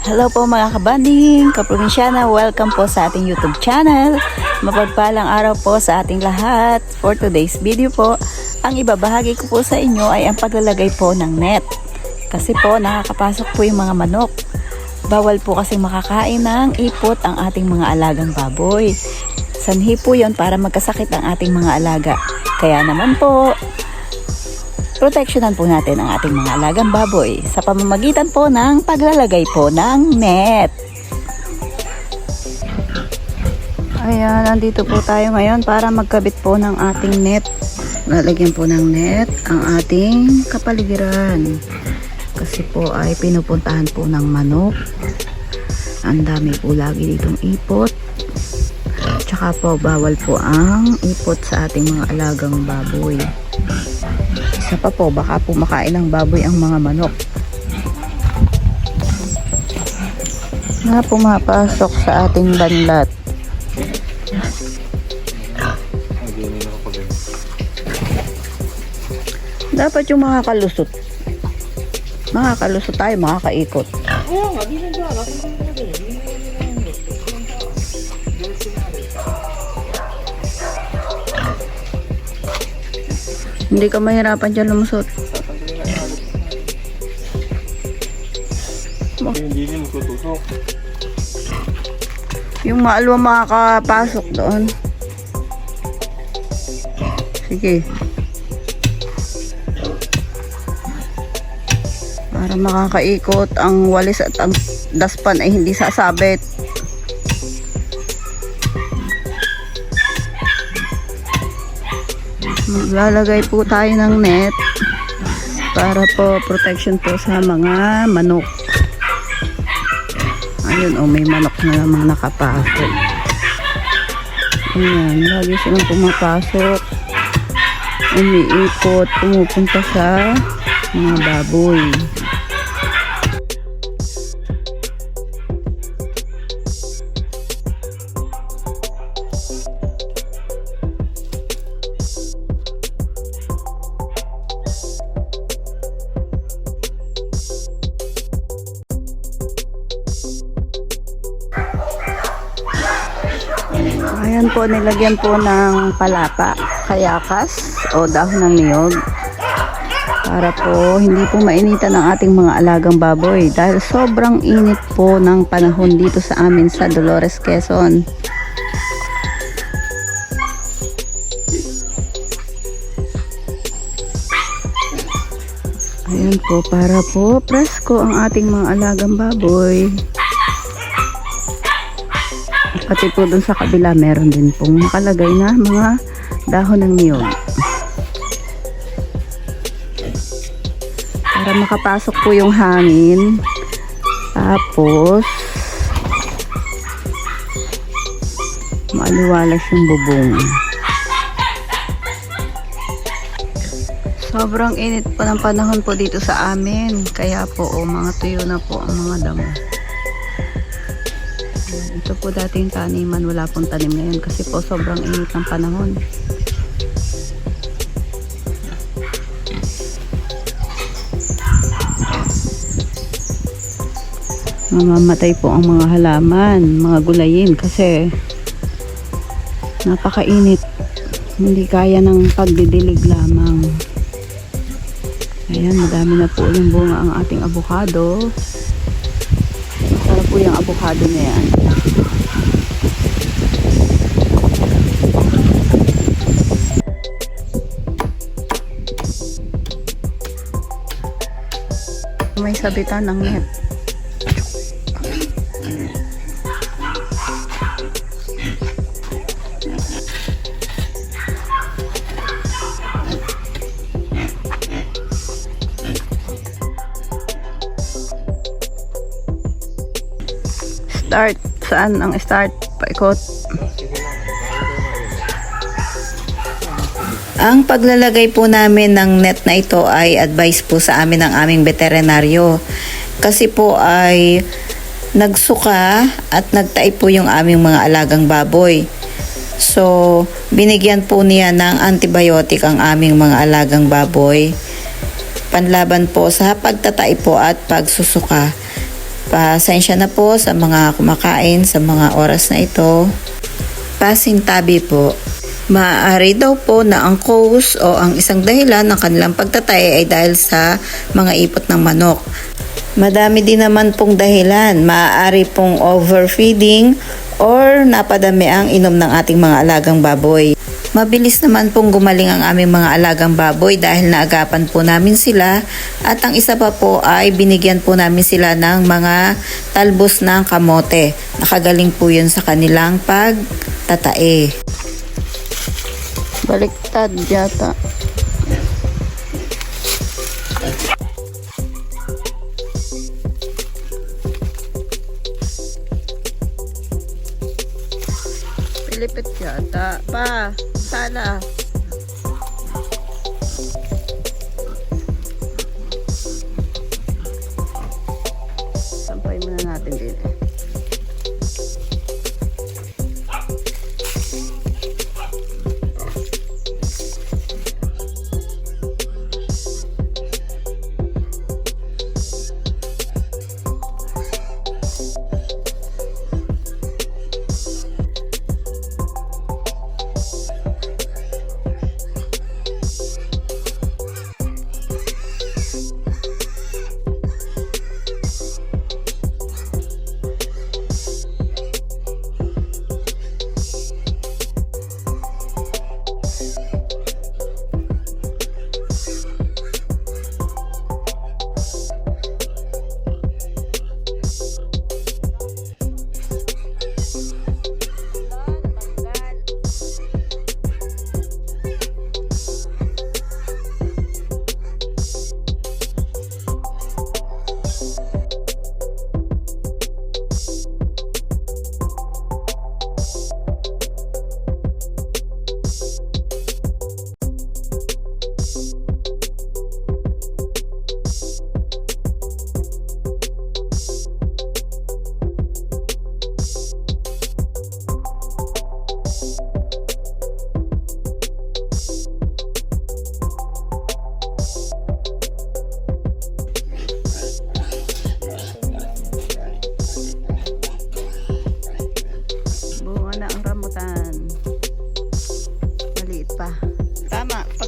Hello po mga kabanding, kaprobinsyana, welcome po sa ating YouTube channel. Mapagpalang araw po sa ating lahat. For today's video po, ang ibabahagi ko po sa inyo ay ang paglalagay po ng net. Kasi po nakakapasok po yung mga manok. Bawal po kasi makakain ng ipot ang ating mga alagang baboy. Sanhi po yon para magkasakit ang ating mga alaga. Kaya naman po, proteksyonan po natin ang ating mga alagang baboy sa pamamagitan po ng paglalagay po ng net. Ayan, nandito po tayo ngayon para magkabit po ng ating net. Lalagyan po ng net ang ating kapaligiran. Kasi po ay pinupuntahan po ng manok. Ang dami po lagi ditong ipot. Tsaka po bawal po ang ipot sa ating mga alagang baboy. Isa pa po, baka po makain ng baboy ang mga manok na pumapasok sa ating banlat. Dapat yung makakalusot tayo, makakaikot. Hindi ka mahirapan dyan lumusot. Hindi niya magtutusok. Yung maalwa makakapasok doon. Sige. Para makakaikot ang walis at ang daspan ay hindi sasabit. Maglalagay po tayo ng net para po protection po sa mga manok. Ayun, may manok na namang nakapasok. Ayan, lagi silang pumapasok, umiikot, pumupunta sa mga baboy. Ayan po, nilagyan po ng palapa, kayakas o dahon ng niyog para po hindi po mainitan ang ating mga alagang baboy dahil sobrang init po ng panahon dito sa amin sa Dolores, Quezon. Ayan po, para po presko ang ating mga alagang baboy. Pati po dun sa kabila meron din pong nakalagay na mga dahon ng niyog para makapasok po yung hangin, tapos maaliwalas yung bubong. Sobrang init po ng panahon po dito sa amin, kaya po mga tuyo na po ang mga damo. Ito po dating taniman, wala pong tanim ngayon kasi po sobrang init ng panahon. Mamamatay po ang mga halaman, mga gulayin kasi napakainit. Hindi kaya ng pagdidilig lamang. Ayan, madami na po yung bunga ang ating avocado. Masarap po yung avocado na yan. May sabitan ng net. Start. Saan ang start? Paikot. Ang paglalagay po namin ng net na ito ay advice po sa amin ng aming veterinaryo. Kasi po ay nagsuka at nagtae po yung aming mga alagang baboy. So, binigyan po niya ng antibiotic ang aming mga alagang baboy. Panlaban po sa pagtatai po at pagsusuka. Pasensya na po sa mga kumakain sa mga oras na ito. Pasintabi po. Maaari daw po na ang cause o ang isang dahilan ng kanilang pagtatay ay dahil sa mga ipot ng manok. Madami din naman pong dahilan. Maaari pong overfeeding or napadami ang inom ng ating mga alagang baboy. Mabilis naman pong gumaling ang aming mga alagang baboy dahil naagapan po namin sila, at ang isa pa po ay binigyan po namin sila ng mga talbos ng kamote. Nakagaling po yun sa kanilang pagtatae. Baliktad yata. Pilipit yata. Pa, sana. Sampay muna natin din.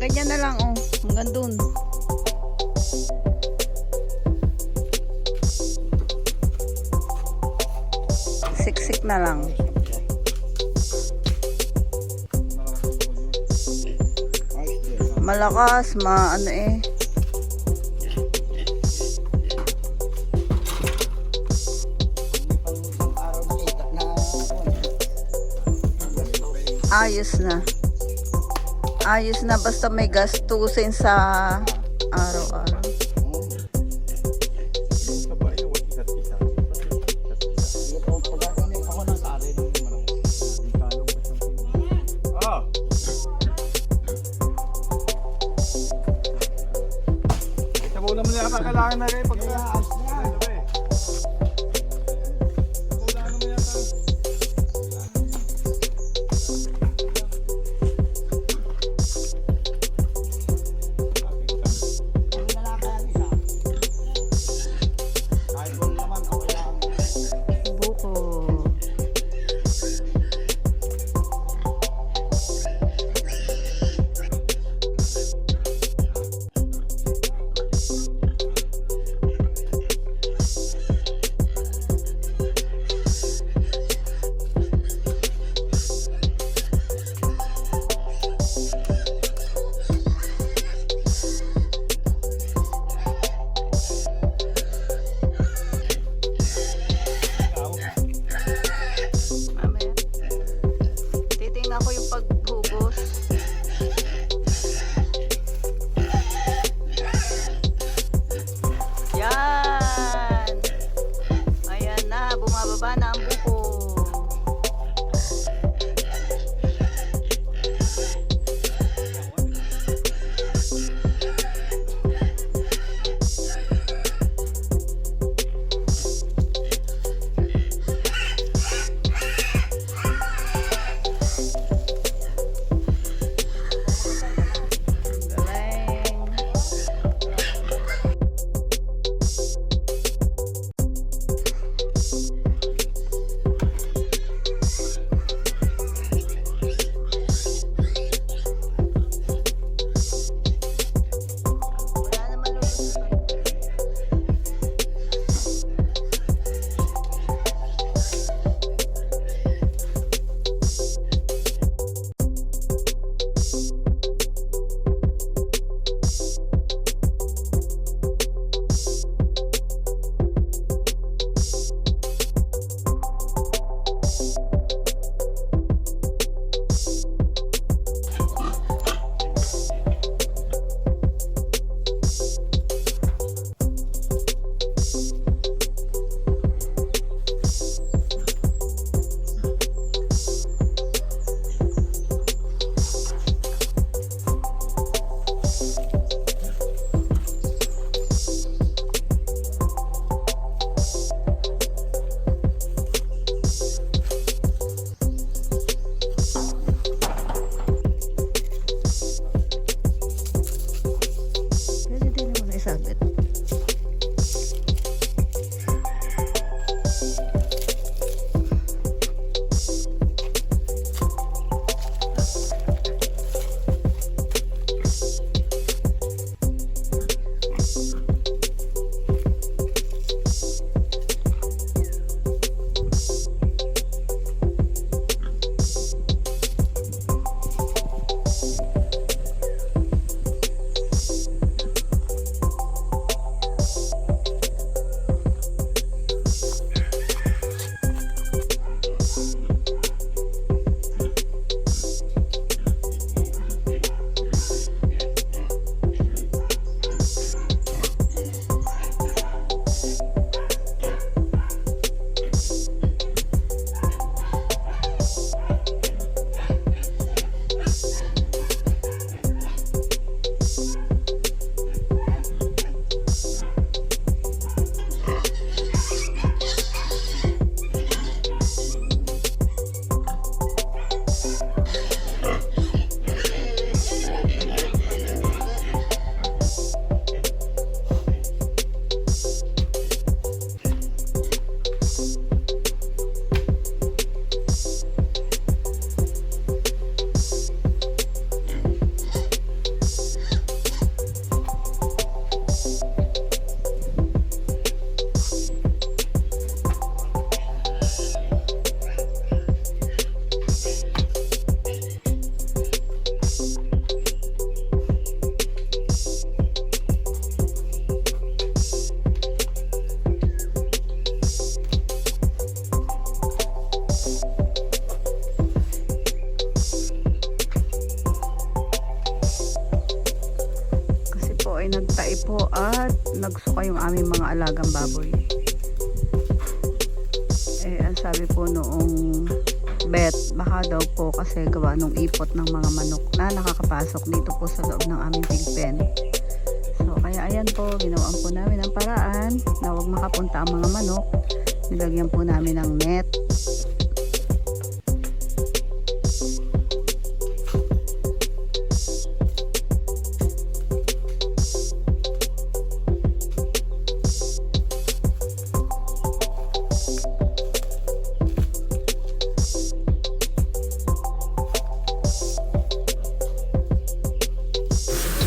Ganyan na lang, oh. Hanggang dun. Siksik na lang. Malakas, ano eh. Ayos na. Ayos na, basta may gastusin sa araw-araw. Sabaw naman yata kailangan na rin pag-aas na. nagtae po at nagsuka yung aming mga alagang baboy. Ang sabi po noong bet, baka daw po kasi gawa nung ipot ng mga manok na nakakapasok dito po sa loob ng aming pig pen. So kaya ayan po, ginawan po namin ang paraan na huwag makapunta ang mga manok. Nilagyan po namin ng net.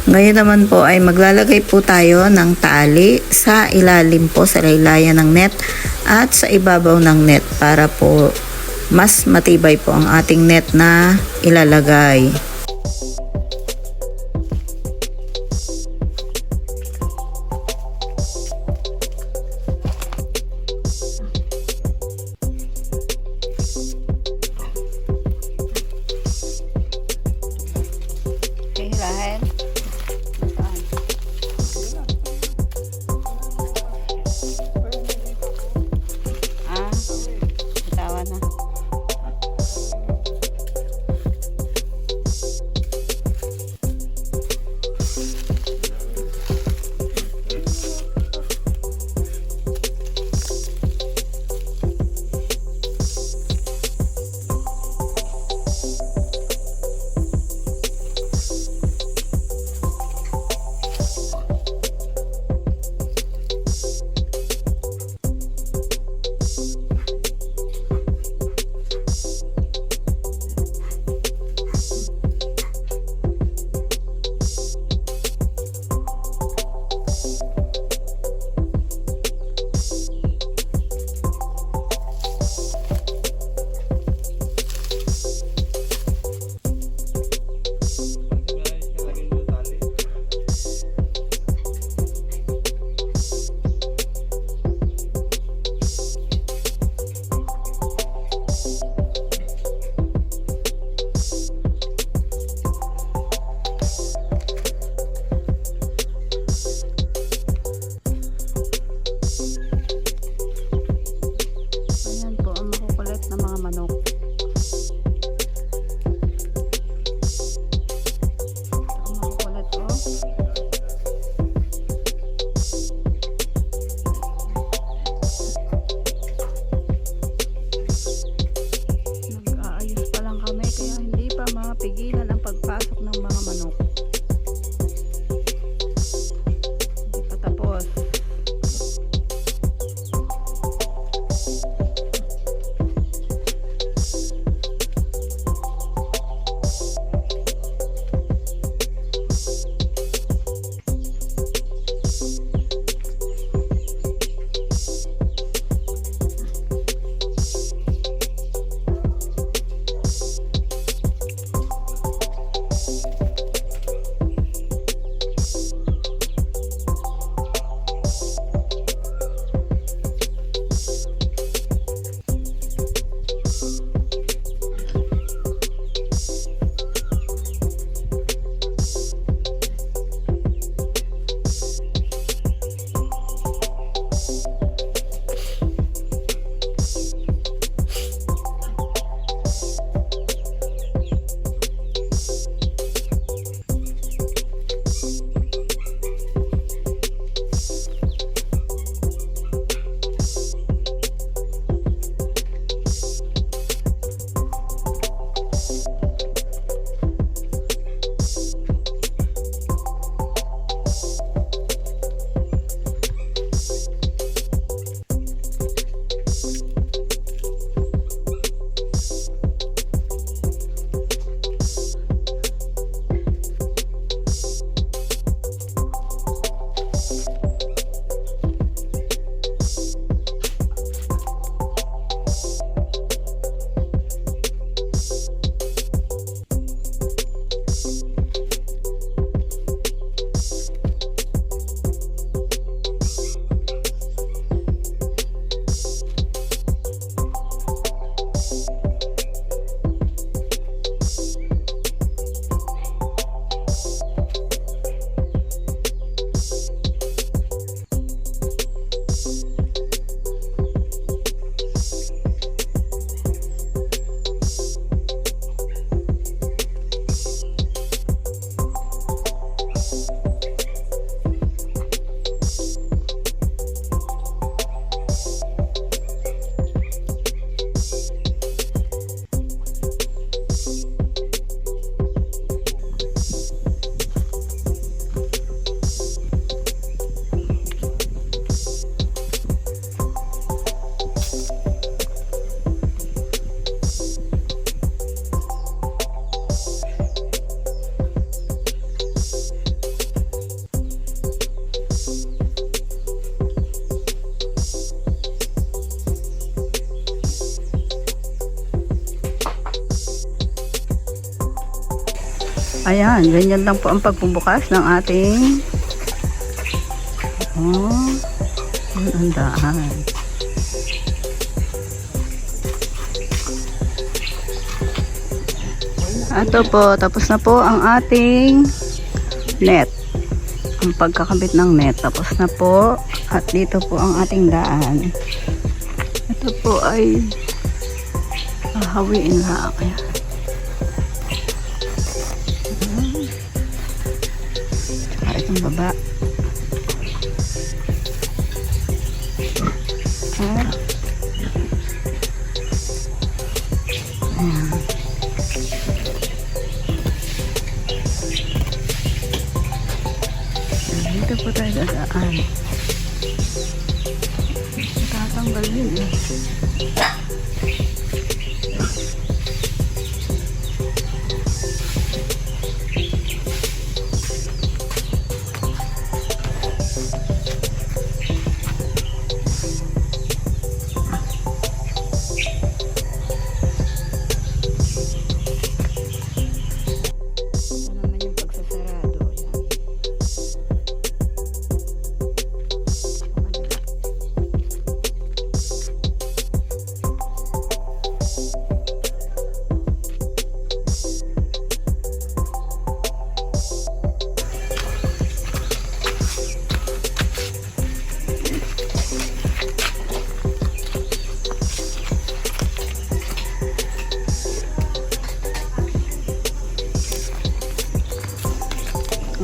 Ngayon naman po ay maglalagay po tayo ng tali sa ilalim po sa laylayan ng net at sa ibabaw ng net para po mas matibay po ang ating net na ilalagay. Hihilahin. Bitawan na. Ayan, ganyan lang po ang pagbubukas ng ating yun ang daan. Ito po, tapos na po ang ating net. Ang pagkakabit ng net, tapos na po. At dito po ang ating daan. Ito po ay hahawiin lang. Ayan. Tsaka itong baba. Ayan. Dito po tayo dadaan. Tatanggal yun eh.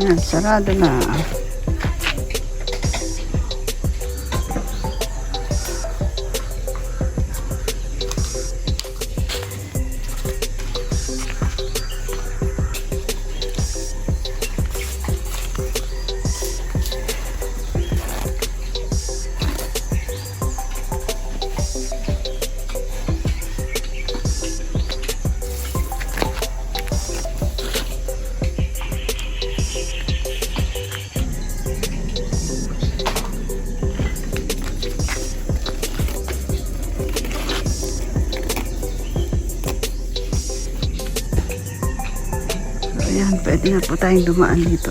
Yan, sarado na. Ayan, pwede na po tayong dumaan dito.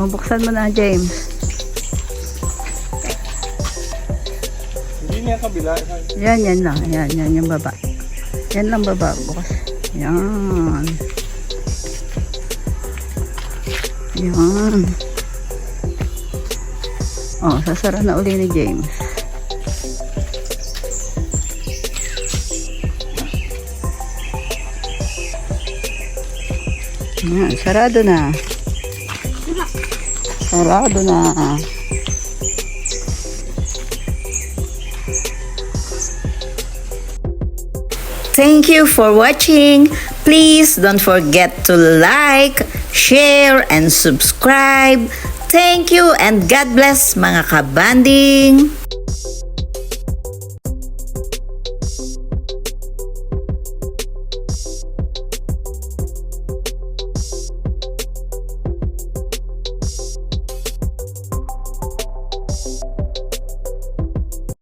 Buksan mo na, James. Hindi niya kabila. Yan lang. Yan yung baba. Yan lang baba. Bukas. Yan. Yan. Oh, sasara na uli ni James. Yan, sarado na. Sarado na. Thank you for watching. Please don't forget to like, share, and subscribe. Thank you and God bless mga kabanding.